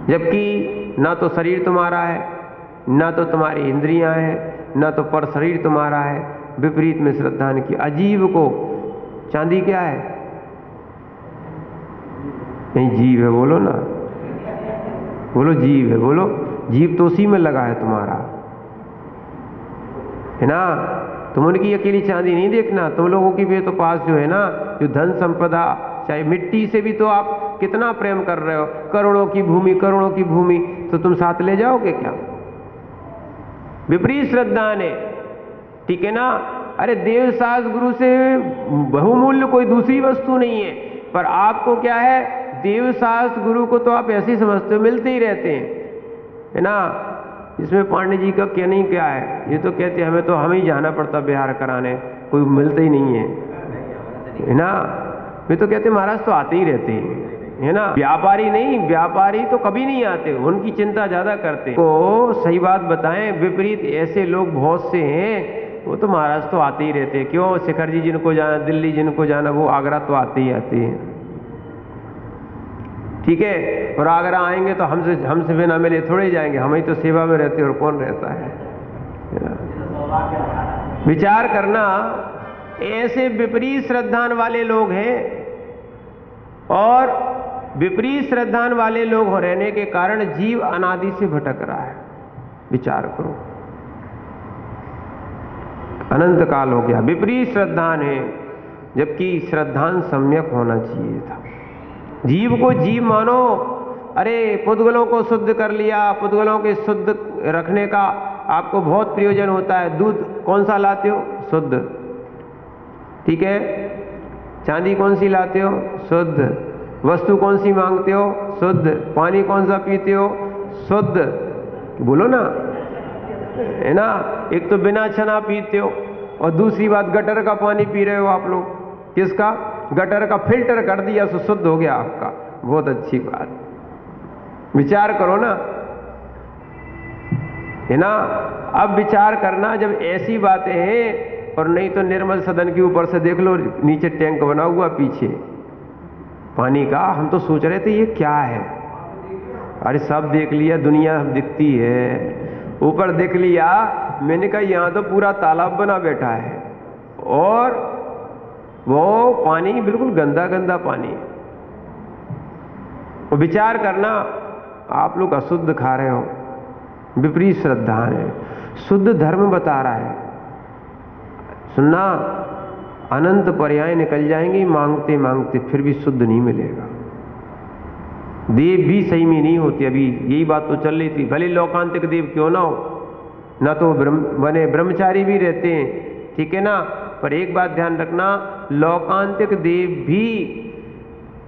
जबकि ना तो शरीर तुम्हारा है, ना तो तुम्हारी इंद्रियां हैं, ना तो पर शरीर तुम्हारा है। विपरीत में श्रद्धा ने की। अजीव को चांदी क्या है? नहीं, जीव है, बोलो ना, बोलो जीव है, बोलो। जीव तो उसी में लगा है तुम्हारा, है ना। तुम उनकी अकेली चांदी नहीं देखना, तुम लोगों की भी तो पास जो है ना, जो धन संपदा, चाहे मिट्टी से भी तो आप कितना प्रेम कर रहे हो। करोड़ों की भूमि, करोड़ों की भूमि, तो तुम साथ ले जाओगे क्या? विपरीत श्रद्धा ने, ठीक है ना। अरे देव शास्त्र गुरु से बहुमूल्य कोई दूसरी वस्तु नहीं है, पर आपको क्या है, देव शास्त्र गुरु को तो आप ऐसे ही समझते हो, मिलते ही रहते हैं, है ना। इसमें पांडे जी का कहना ही क्या है, ये तो कहते हैं हमें ही जाना पड़ता बिहार कराने, कोई मिलता ही नहीं है ना। वे तो कहते महाराज तो आते ही रहते हैं, है ना। व्यापारी नहीं, व्यापारी तो कभी नहीं आते, उनकी चिंता ज्यादा करते हैं। तो सही बात बताएं, विपरीत ऐसे लोग बहुत से हैं, वो तो महाराज तो आते ही रहते हैं। क्यों? शिखर जी जिनको जाना, दिल्ली जिनको जाना, वो आगरा तो आते ही आते हैं, ठीक है। और आगरा आएंगे तो हमसे बिना मिले थोड़े जाएंगे, हम ही तो सेवा में रहते हैं, और कौन रहता है ना? विचार करना, ऐसे विपरीत श्रद्धान वाले लोग हैं, और विपरीत श्रद्धान वाले लोग रहने के कारण जीव अनादि से भटक रहा है। विचार करो, अनंत काल हो गया, विपरीत श्रद्धान है, जबकि श्रद्धान सम्यक होना चाहिए था। जीव को जीव मानो। अरे पुद्गलों को शुद्ध कर लिया, पुद्गलों के शुद्ध रखने का आपको बहुत प्रयोजन होता है। दूध कौन सा लाते हो? शुद्ध, ठीक है। चांदी कौन सी लाते हो? शुद्ध। वस्तु कौन सी मांगते हो? शुद्ध। पानी कौन सा पीते हो? शुद्ध। बोलो ना, है ना। एक तो बिना छना पीते हो, और दूसरी बात गटर का पानी पी रहे हो आप लोग। किसका? गटर का। फिल्टर कर दिया तो शुद्ध हो गया आपका, बहुत अच्छी बात। विचार करो ना, है ना। अब विचार करना, जब ऐसी बातें हैं, और नहीं तो निर्मल सदन के ऊपर से देख लो, नीचे टैंक बना हुआ पीछे पानी का। हम तो सोच रहे थे ये क्या है, अरे सब देख लिया, दुनिया दिखती है, ऊपर देख लिया। मैंने कहा यहाँ तो पूरा तालाब बना बैठा है, और वो पानी बिल्कुल गंदा गंदा पानी है। और विचार करना, आप लोग अशुद्ध खा रहे हो, विपरीत श्रद्धा है। शुद्ध धर्म बता रहा है, सुनना, अनंत पर्याय निकल जाएंगे मांगते मांगते, फिर भी शुद्ध नहीं मिलेगा। देव भी सही में नहीं होते। अभी यही बात तो चल रही थी, भले लोकांतिक देव क्यों ना हो, ना तो बने ब्रह्मचारी भी रहते हैं, ठीक है ना। पर एक बात ध्यान रखना, लोकांतिक देव भी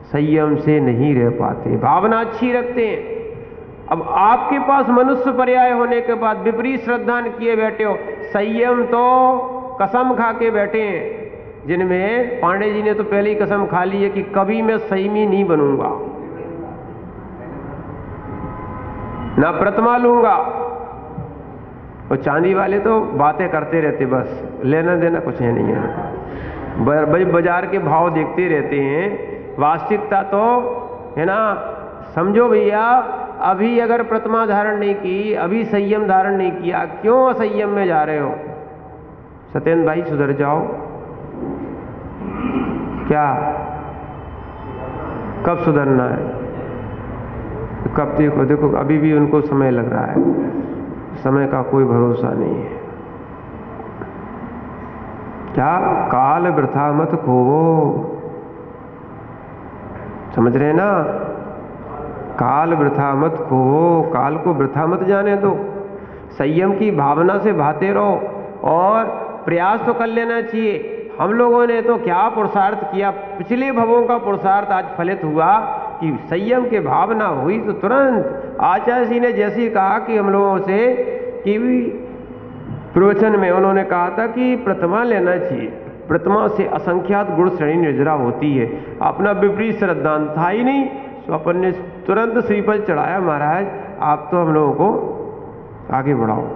संयम से नहीं रह पाते, भावना अच्छी रखते हैं। अब आपके पास मनुष्य पर्याय होने के बाद विपरीत श्रद्धान किए बैठे हो। संयम तो कसम खा के बैठे हैं, जिनमें पांडे जी ने तो पहले ही कसम खा ली है कि कभी मैं संयमी नहीं बनूंगा, ना प्रतिमा लूंगा। और चांदी वाले तो बातें करते रहते, बस लेना देना कुछ है नहीं है, बाजार के भाव देखते रहते हैं। वास्तविकता तो है ना, समझो भैया, अभी अगर प्रतिमा धारण नहीं की, अभी संयम धारण नहीं किया, क्यों असंयम में जा रहे हो? सत्येंद्र भाई सुधर जाओ। क्या कब सुधरना है? कब? देखो देखो, अभी भी उनको समय लग रहा है, समय का कोई भरोसा नहीं है। क्या? काल वृथा मत खोवो, समझ रहे ना? काल वृथा मत खोवो, काल को वृथा मत जाने दो। संयम की भावना से भाते रहो, और प्रयास तो कर लेना चाहिए। हम लोगों ने तो क्या पुरुषार्थ किया, पिछले भवों का पुरुषार्थ आज फलित हुआ कि संयम के भावना हुई, तो तुरंत आचार्य जी ने जैसे कहा कि हम लोगों से कि प्रवचन में उन्होंने कहा था कि प्रतिमा लेना चाहिए, प्रतिमा से असंख्यात गुण श्रेणी निर्जरा होती है। अपना विपरीत श्रद्धान था ही नहीं, तो अपन ने तुरंत श्रीफल चढ़ाया, महाराज आप तो हम लोगों को आगे बढ़ाओ।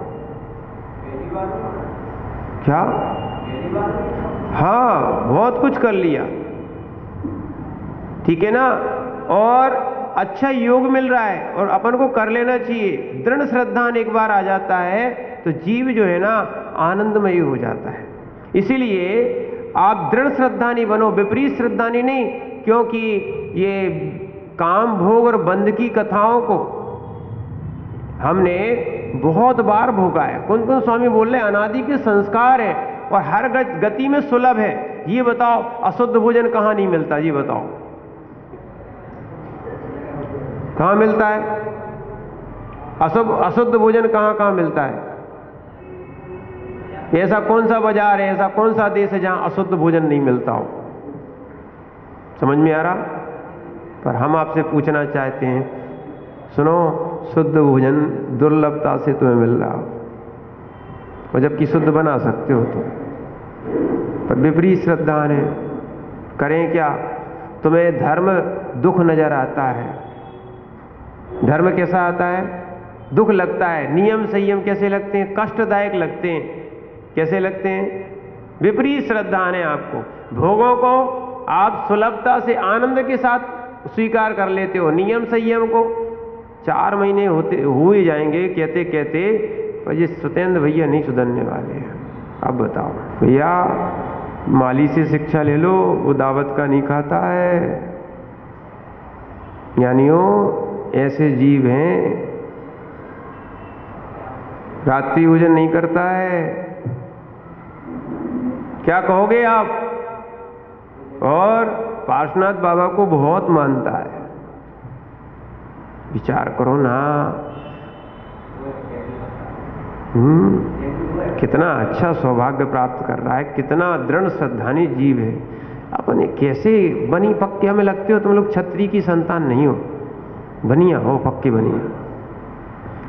क्या? हाँ, बहुत कुछ कर लिया, ठीक है ना। और अच्छा योग मिल रहा है और अपन को कर लेना चाहिए। दृढ़ श्रद्धान एक बार आ जाता है तो जीव जो है ना आनंदमयी हो जाता है। इसीलिए आप दृढ़ श्रद्धानी बनो, विपरीत श्रद्धानी नहीं, क्योंकि ये काम भोग और बंध की कथाओं को हमने बहुत बार भोगा है। कुंद कुंद स्वामी बोल रहे अनादि के संस्कार है और हर गति में सुलभ है। ये बताओ अशुद्ध भोजन कहाँ नहीं मिलता, ये बताओ कहाँ मिलता है? अशुद्ध भोजन कहाँ कहाँ मिलता है? ऐसा कौन सा बाजार है, ऐसा कौन सा देश है जहां अशुद्ध भोजन नहीं मिलता हो? समझ में आ रहा? पर हम आपसे पूछना चाहते हैं, सुनो, शुद्ध भोजन दुर्लभता से तुम्हें मिल रहा और जबकि शुद्ध बना सकते हो तो, पर विपरीत श्रद्धा है। करें क्या? तुम्हें धर्म दुख नजर आता है। धर्म कैसा आता है? दुख लगता है। नियम संयम कैसे लगते हैं? कष्टदायक लगते हैं। कैसे लगते हैं? विपरीत श्रद्धा है आपको। भोगों को आप सुलभता से आनंद के साथ स्वीकार कर लेते हो, नियम संयम को 4 महीने हो ही जाएंगे कहते कहते, पर ये सत्येंद्र भैया नहीं सुधरने वाले हैं। अब बताओ भैया, माली से शिक्षा ले लो, वो दावत का नहीं खाता है। यानियों ऐसे जीव हैं, रात्रि भोजन नहीं करता है। क्या कहोगे आप? और पार्श्वनाथ बाबा को बहुत मानता है। विचार करो ना, कितना अच्छा सौभाग्य प्राप्त कर रहा है, कितना दृढ़ श्रद्धानी जीव है। अपने कैसे बनी पक्के में लगते हो तुम लोग? क्षत्रिय की संतान नहीं हो, बनिया हो, पक्के बनिया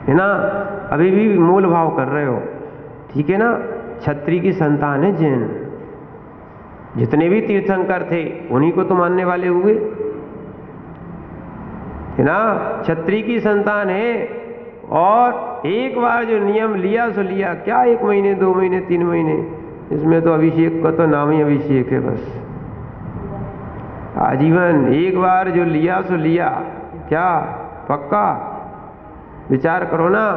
है ना। अभी भी मोल भाव कर रहे हो, ठीक है ना। क्षत्रिय की संतान है जैन। जितने भी तीर्थंकर थे उन्हीं को तो मानने वाले हुए, है ना। क्षत्रिय की संतान है और एक बार जो नियम लिया सो लिया। क्या 1 महीने 2 महीने 3 महीने, इसमें तो अभिषेक का तो नाम ही अभिषेक है बस। आजीवन एक बार जो लिया सो लिया, क्या पक्का? विचार करो ना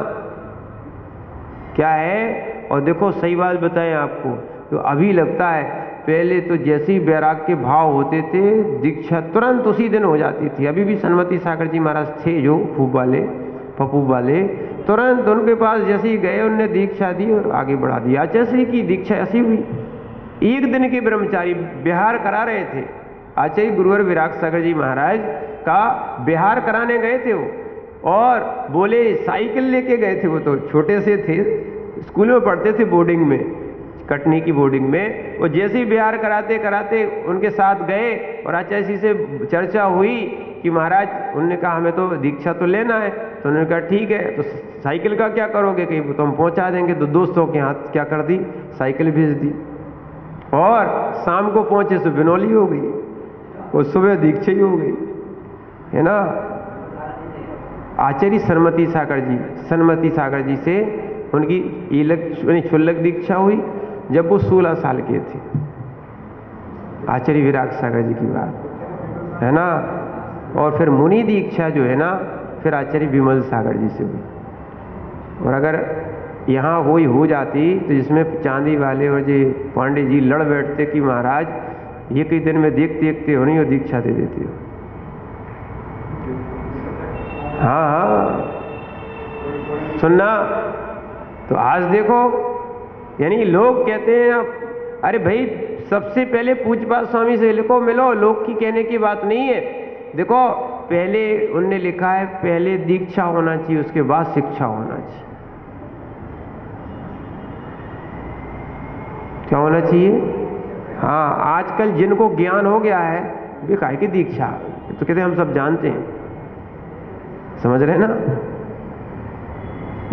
क्या है। और देखो सही बात बताएं आपको, तो अभी लगता है, पहले तो जैसे ही वैराग के भाव होते थे दीक्षा तुरंत उसी दिन हो जाती थी। अभी भी सन्मति सागर जी महाराज थे जो खूब वाले पप्पू वाले, तुरंत उनके पास जैसे ही गए उनने दीक्षा दी और आगे बढ़ा दिया। आचार्य की दीक्षा ऐसी हुई। 1 दिन के ब्रह्मचारी बिहार करा रहे थे। आचार्य गुरुवर विराग सागर जी महाराज का बिहार कराने गए थे वो, और बोले साइकिल लेके गए थे। वो तो छोटे से थे, स्कूल में पढ़ते थे, बोर्डिंग में, कटनी की बोर्डिंग में। वो जैसे ही बिहार कराते कराते उनके साथ गए और आचार्य जी से चर्चा हुई कि महाराज, उन्होंने कहा हमें तो दीक्षा तो लेना है। तो उन्होंने कहा ठीक है, तो साइकिल का क्या करोगे? कहीं तो हम पहुंचा देंगे। तो दोस्तों के हाथ क्या कर दी, साइकिल भेज दी और शाम को पहुंचे तो बिनौली हो गई और सुबह दीक्षा ही हो गई, है ना। आचार्य सन्मति सागर जी से उनकी क्षुल्लक दीक्षा हुई जब वो 16 साल के थे। आचार्य विराग सागर जी की बात है ना। और फिर मुनि दीक्षा जो है ना, फिर आचार्य विमल सागर जी से हुई। और अगर यहाँ वही हो जाती तो जिसमें चांदी वाले और जी पांडे जी लड़ बैठते कि महाराज ये कई दिन में देखते देखते हो नहीं, और दीक्षा दे देते हो। हाँ सुनना। तो आज देखो, यानी लोग कहते हैं अरे भाई सबसे पहले पूज्यपाद स्वामी से लिखो मिलो, लोग की कहने की बात नहीं है। देखो पहले उनने लिखा है, पहले दीक्षा होना चाहिए, उसके बाद शिक्षा होना चाहिए। क्या होना चाहिए? हाँ, आजकल जिनको ज्ञान हो गया है वे काहे की दीक्षा, तो कहते हम सब जानते हैं, समझ रहे हैं ना।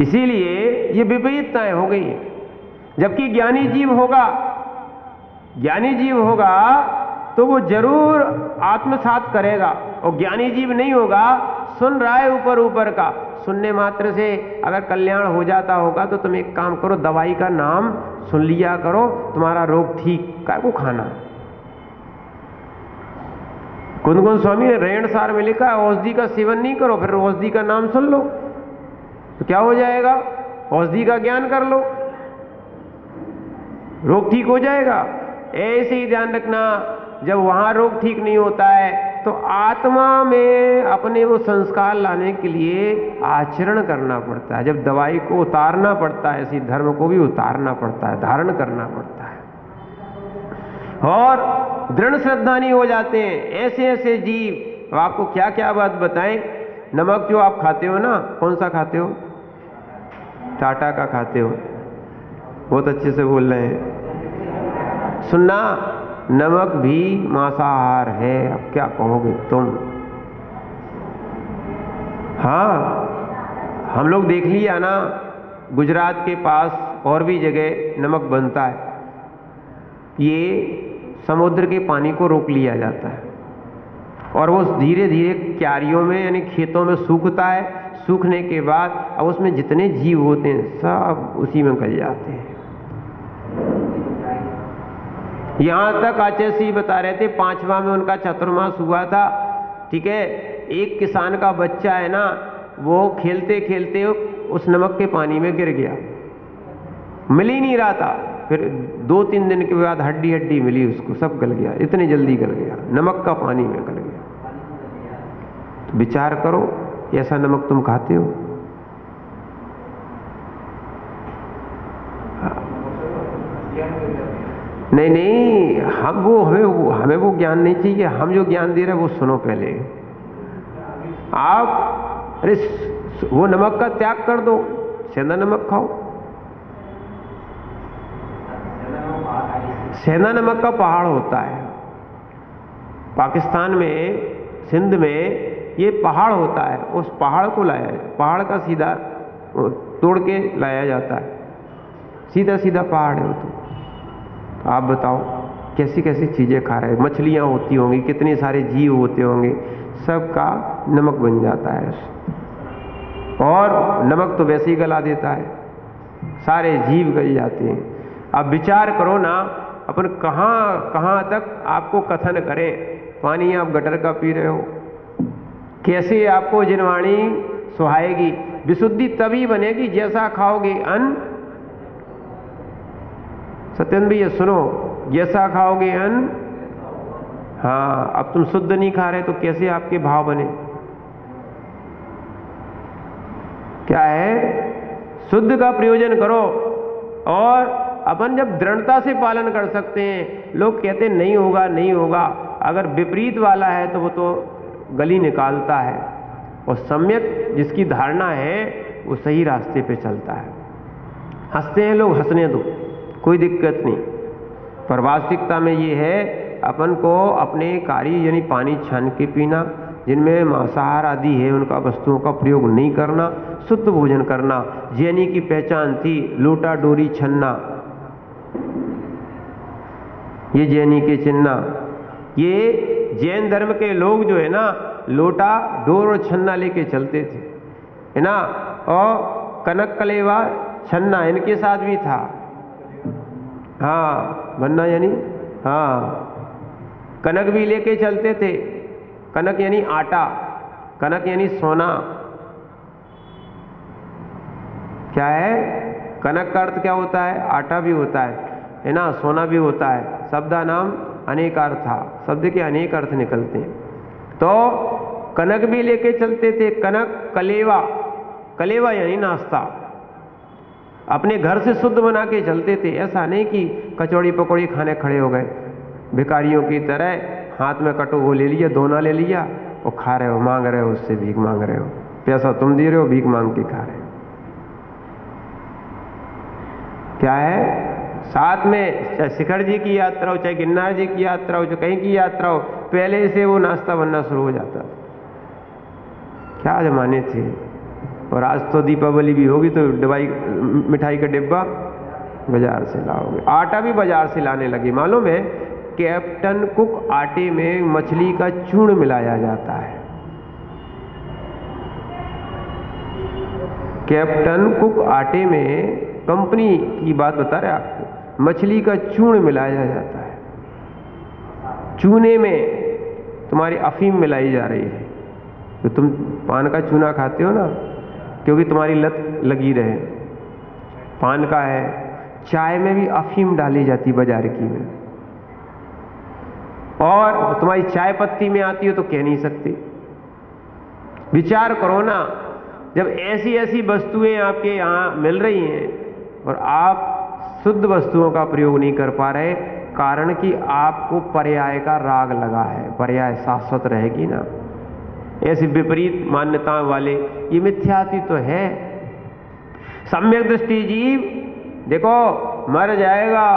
इसीलिए ये विपरीतताएं हो गई है। जबकि ज्ञानी जीव होगा तो वो जरूर आत्मसात करेगा, और ज्ञानी जीव नहीं होगा, सुन रहा है ऊपर ऊपर का, सुनने मात्र से अगर कल्याण हो जाता होगा तो तुम एक काम करो, दवाई का नाम सुन लिया करो, तुम्हारा रोग ठीक, काय को खाना। कुंदकुंद स्वामी ने रेणसार में लिखा है औषधि का सेवन नहीं करो, फिर औषधि का नाम सुन लो तो क्या हो जाएगा? औषधि का ज्ञान कर लो, रोग ठीक हो जाएगा। ऐसे ही ध्यान रखना, जब वहां रोग ठीक नहीं होता है तो आत्मा में अपने वो संस्कार लाने के लिए आचरण करना पड़ता है। जब दवाई को उतारना पड़ता है, ऐसी धर्म को भी उतारना पड़ता है, धारण करना पड़ता है। और दृढ़ श्रद्धानी हो जाते हैं ऐसे ऐसे जीव। आपको क्या क्या बात बताएं। नमक जो आप खाते हो ना, कौन सा खाते हो? टाटा का खाते हो, बहुत अच्छे से बोल रहे हैं। सुनना, नमक भी मांसाहार है। अब क्या कहोगे तुम? हाँ, हम लोग देख लिया ना, गुजरात के पास और भी जगह नमक बनता है। ये समुद्र के पानी को रोक लिया जाता है और वो धीरे धीरे क्यारियों में यानी खेतों में सूखता है। सूखने के बाद अब उसमें जितने जीव होते हैं सब उसी में गल जाते हैं। यहां तक आचार्य जी बता रहे थे, 5वां में उनका चातुर्मास हुआ था, ठीक है। एक किसान का बच्चा है ना, वो खेलते खेलते उस नमक के पानी में गिर गया, मिल ही नहीं रहा था। फिर 2-3 दिन के बाद हड्डी हड्डी मिली उसको, सब गल गया, इतनी जल्दी गल गया, नमक का पानी में गल गया। तो विचार करो, ऐसा नमक तुम खाते हो? नहीं नहीं, हमें वो ज्ञान नहीं चाहिए। हम जो ज्ञान दे रहे हैं वो सुनो पहले। आप अरे वो नमक का त्याग कर दो, सेंधा नमक खाओ। सेंधा नमक का पहाड़ होता है पाकिस्तान में, सिंध में ये पहाड़ होता है। उस पहाड़ को लाया जाए, पहाड़ का सीधा तोड़ के लाया जाता है, सीधा सीधा पहाड़ है वो। तो आप बताओ कैसी कैसी चीजें खा रहे हैं। मछलियां होती होंगी, कितने सारे जीव होते होंगे, सबका नमक बन जाता है। और नमक तो वैसे ही गला देता है, सारे जीव गल जाते हैं। अब विचार करो ना, अपन कहां तक आपको कथन करें। पानी आप गटर का पी रहे हो, कैसे आपको जिनवाणी सुहाएगी? विशुद्धि तभी बनेगी जैसा खाओगे अन्न। सत्येंद्र भैया सुनो, जैसा खाओगे अन्न। हाँ, अब तुम शुद्ध नहीं खा रहे तो कैसे आपके भाव बने? क्या है? शुद्ध का प्रयोजन करो। और अपन जब दृढ़ता से पालन कर सकते हैं, लोग कहते नहीं होगा नहीं होगा, अगर विपरीत वाला है तो वो तो गली निकालता है, और सम्यक जिसकी धारणा है वो सही रास्ते पे चलता है। हंसते हैं लोग, हंसने दो, कोई दिक्कत नहीं। पर वास्तविकता में ये है, अपन को अपने कार्य यानी पानी छान के पीना, जिनमें मांसाहार आदि है उनका वस्तुओं का प्रयोग नहीं करना, शुद्ध भोजन करना। जैनी की पहचान थी लोटा डोरी छन्ना, ये जैनी के चिन्ना। ये जैन धर्म के लोग जो है ना, लोटा डोर और छन्ना लेके चलते थे, है ना। और कनक कलेवा छन्ना इनके साथ भी था। हाँ, बनना यानी हाँ, कनक भी लेके चलते थे। कनक यानी आटा, कनक यानी सोना। क्या है? कनक का अर्थ क्या होता है? आटा भी होता है ना, सोना भी होता है। शब्दा नाम अनेक अर्थ था, शब्द के अनेक अर्थ निकलते हैं। तो कनक भी लेके चलते थे। कनक कलेवा, कलेवा यानी नाश्ता, अपने घर से शुद्ध बना के चलते थे। ऐसा नहीं कि कचौड़ी पकौड़ी खाने खड़े हो गए भिखारियों की तरह, हाथ में कटो वो ले लिया, दोना ले लिया और खा रहे हो, मांग रहे हो, उससे भीख मांग रहे हो। पैसा तुम दे रहे हो, भीख मांग के खा रहे हो। क्या है? साथ में चाहे शिखर जी की यात्रा हो, चाहे गिरनार जी की यात्रा हो, चाहे कहीं की यात्रा हो, पहले से वो नाश्ता बनना शुरू हो जाता। क्या जमाने थे। और आज तो दीपावली भी होगी तो दवाई मिठाई का डिब्बा बाजार से लाओगे। आटा भी बाजार से लाने लगे। मालूम है, कैप्टन कुक आटे में मछली का चूर्ण मिलाया जाता है। कैप्टन कुक आटे में, कंपनी की बात बता रहे आपको, मछली का चूर्ण मिलाया जाता है। चूने में तुम्हारी अफीम मिलाई जा रही है। तो तुम पान का चूना खाते हो ना, क्योंकि तुम्हारी लत लगी रहे। पान का है, चाय में भी अफीम डाली जाती बाजार की में, और तुम्हारी चाय पत्ती में आती हो तो कह नहीं सकते। विचार करो ना, जब ऐसी ऐसी वस्तुएं आपके यहाँ मिल रही हैं और आप शुद्ध वस्तुओं का प्रयोग नहीं कर पा रहे, कारण कि आपको पर्याय का राग लगा है। पर्याय शाश्वत रहेगी ना, ऐसी विपरीत मान्यताओं वाले ये मिथ्याति तो है। सम्यक दृष्टि जीव देखो मर जाएगा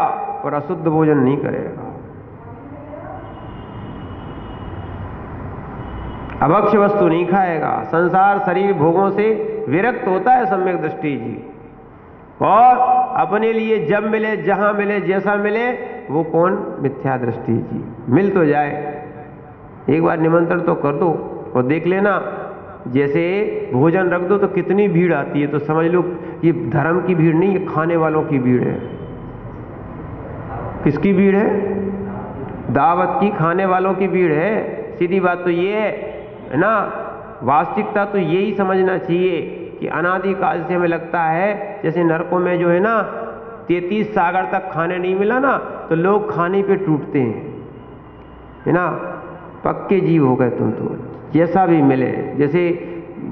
पर अशुद्ध भोजन नहीं करेगा, अभक्ष वस्तु नहीं खाएगा, संसार शरीर भोगों से विरक्त होता है सम्यक दृष्टि जीव, और अपने लिए जब मिले जहां मिले जैसा मिले वो कौन? मिथ्या दृष्टि जीव। मिल तो जाए, एक बार निमंत्रण तो कर दो और देख लेना, जैसे भोजन रख दो तो कितनी भीड़ आती है, तो समझ लो ये धर्म की भीड़ नहीं, ये खाने वालों की भीड़ है। किसकी भीड़ है? दावत की, खाने वालों की भीड़ है। सीधी बात तो ये है ना, वास्तविकता तो यही समझना चाहिए कि अनादिकाल से हमें लगता है जैसे नरकों में जो है ना 33 सागर तक खाने नहीं मिला ना, तो लोग खाने पे टूटते हैं, है ना। पक्के जीव हो गए तुम तो, जैसा भी मिले, जैसे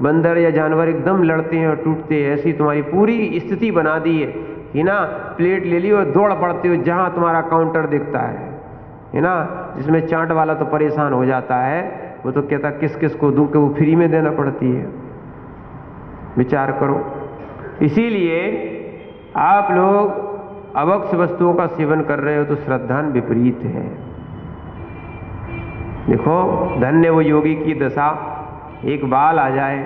बंदर या जानवर एकदम लड़ते हैं और टूटते हैं, ऐसी तुम्हारी पूरी स्थिति बना दी है ना। प्लेट ले ली और दौड़ पड़ते हो जहां तुम्हारा काउंटर दिखता है ना। जिसमें चाट वाला तो परेशान हो जाता है, वो तो कहता किस किस को दूं, कि वो फ्री में देना पड़ती है। विचार करो। इसीलिए आप लोग अभक्ष वस्तुओं का सेवन कर रहे हो तो श्रद्धान विपरीत है। देखो धन्य वो योगी की दशा, एक बाल आ जाए,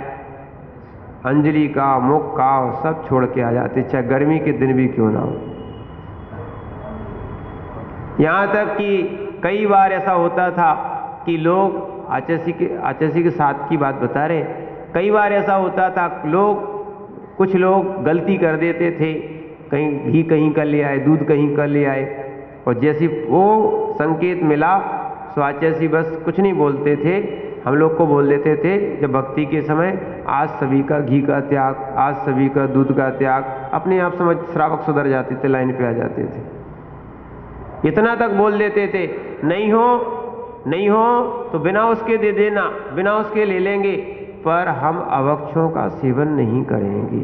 अंजलि का, मुख का, सब छोड़ के आ जाते, चाहे गर्मी के दिन भी क्यों ना हो। यहां तक कि कई बार ऐसा होता था कि लोग आचर्षी के साथ की बात बता रहे, कई बार ऐसा होता था कुछ लोग गलती कर देते थे, कहीं घी कहीं कर ले आए, दूध कहीं कर ले आए, और जैसे वो संकेत मिला तो आचर्षी बस कुछ नहीं बोलते थे, हम लोग को बोल देते थे जब भक्ति के समय, आज सभी का घी का त्याग, आज सभी का दूध का त्याग। अपने आप समझ श्रावक सुधर जाते थे, लाइन पे आ जाते थे। इतना तक बोल देते थे, नहीं हो तो बिना उसके दे देना, बिना उसके ले लेंगे, पर हम अभक्षों का सेवन नहीं करेंगे।